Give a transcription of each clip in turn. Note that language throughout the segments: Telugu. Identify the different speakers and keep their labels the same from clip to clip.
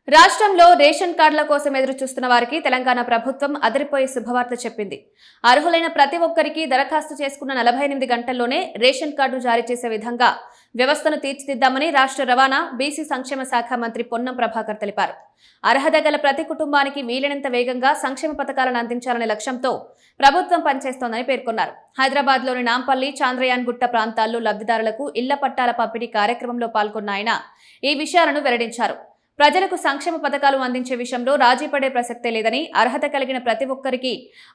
Speaker 1: రాష్ట్రంలో రేషన్ కార్డుల కోసం ఎదురు చూస్తున్న వారికి తెలంగాణ ప్రభుత్వం అదిరిపోయే శుభవార్త చెప్పింది. అర్హులైన ప్రతి ఒక్కరికి దరఖాస్తు చేసుకున్న 48 గంటల్లోనే రేషన్ కార్డు జారీ చేసే విధంగా వ్యవస్థను తీర్చిదిద్దామని రాష్ట్ర రవాణా, బీసీ సంక్షేమ శాఖ మంత్రి పొన్నం ప్రభాకర్ తెలిపారు. అర్హత గల ప్రతి కుటుంబానికి వీలైనంత వేగంగా సంక్షేమ పథకాలను అందించాలనే లక్ష్యంతో ప్రభుత్వం పనిచేస్తోందని పేర్కొన్నారు. హైదరాబాద్లోని నాంపల్లి, చాంద్రయాన్ గుట్ట ప్రాంతాల్లో లబ్ధిదారులకు ఇళ్ల పట్టాల పంపిణీ కార్యక్రమంలో పాల్గొన్న ఆయన ఈ విషయాలను వెల్లడించారు. ప్రజలకు సంక్షేమ పథకాలు అందించే విషయంలో రాజీ పడే ప్రసక్తే లేదని, అర్హత కలిగిన ప్రతి ఒక్కరికి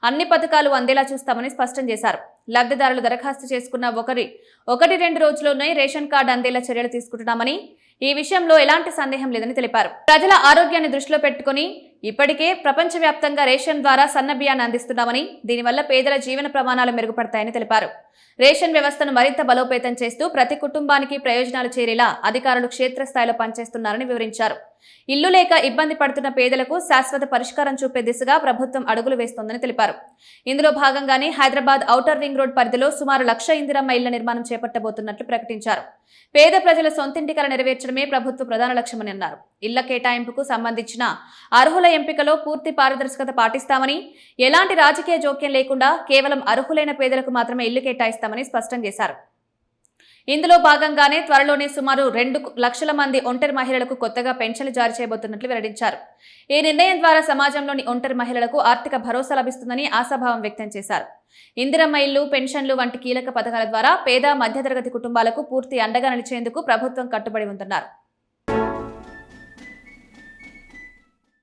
Speaker 1: అన్ని పథకాలు అందేలా చూస్తామని స్పష్టం చేశారు. లబ్ధిదారులు దరఖాస్తు చేసుకున్న 1-2 రోజుల్లోనే రేషన్ కార్డు అందేలా చర్యలు తీసుకుంటున్నామని, ఈ విషయంలో ఎలాంటి సందేహం లేదని తెలిపారు. ప్రజల ఆరోగ్యాన్ని దృష్టిలో పెట్టుకుని ఇప్పటికే ప్రపంచవ్యాప్తంగా రేషన్ ద్వారా సన్న బియ్యాన్ని అందిస్తున్నామని, దీనివల్ల పేదల జీవన ప్రమాణాలు మెరుగుపడతాయని తెలిపారు. రేషన్ వ్యవస్థను మరింత బలోపేతం చేస్తూ ప్రతి కుటుంబానికి ప్రయోజనాలు చేరేలా అధికారులు క్షేత్రస్థాయిలో పనిచేస్తున్నారని వివరించారు. ఇల్లు లేక ఇబ్బంది పడుతున్న పేదలకు శాశ్వత పరిష్కారం చూపే దిశగా ప్రభుత్వం అడుగులు వేస్తోందని తెలిపారు. ఇందులో భాగంగానే హైదరాబాద్ ఔటర్ రింగ్ రోడ్ పరిధిలో సుమారు 1,00,000 ఇందిరమ్మ ఇళ్ల నిర్మాణం చేపట్టబోతున్నట్లు ప్రకటించారు. పేద ప్రజల సొంతింటి కల నెరవేర్చడమే ప్రభుత్వ ప్రధాన లక్ష్యమని అన్నారు. ఇళ్ల కేటాయింపుకు సంబంధించిన అర్హుల ఎంపికలో పూర్తి పారదర్శకత పాటిస్తామని, ఎలాంటి రాజకీయ జోక్యం లేకుండా కేవలం అర్హులైన పేదలకు మాత్రమే ఇల్లు కేటాయిస్తామని స్పష్టం చేశారు. ఇందులో భాగంగానే త్వరలోనే సుమారు 2 లక్షల మంది ఒంటరి మహిళలకు కొత్తగా పెన్షన్లు జారీ చేయబోతున్నట్లు వెల్లడించారు. ఈ నిర్ణయం ద్వారా సమాజంలోని ఒంటరి మహిళలకు ఆర్థిక భరోసా లభిస్తుందని ఆశాభావం వ్యక్తం చేశారు. ఇందిరమ్మ ఇల్లు, పెన్షన్లు వంటి కీలక పథకాల ద్వారా పేద, మధ్యతరగతి కుటుంబాలకు పూర్తి అండగా నిలిచేందుకు ప్రభుత్వం కట్టుబడి ఉందన్నారు.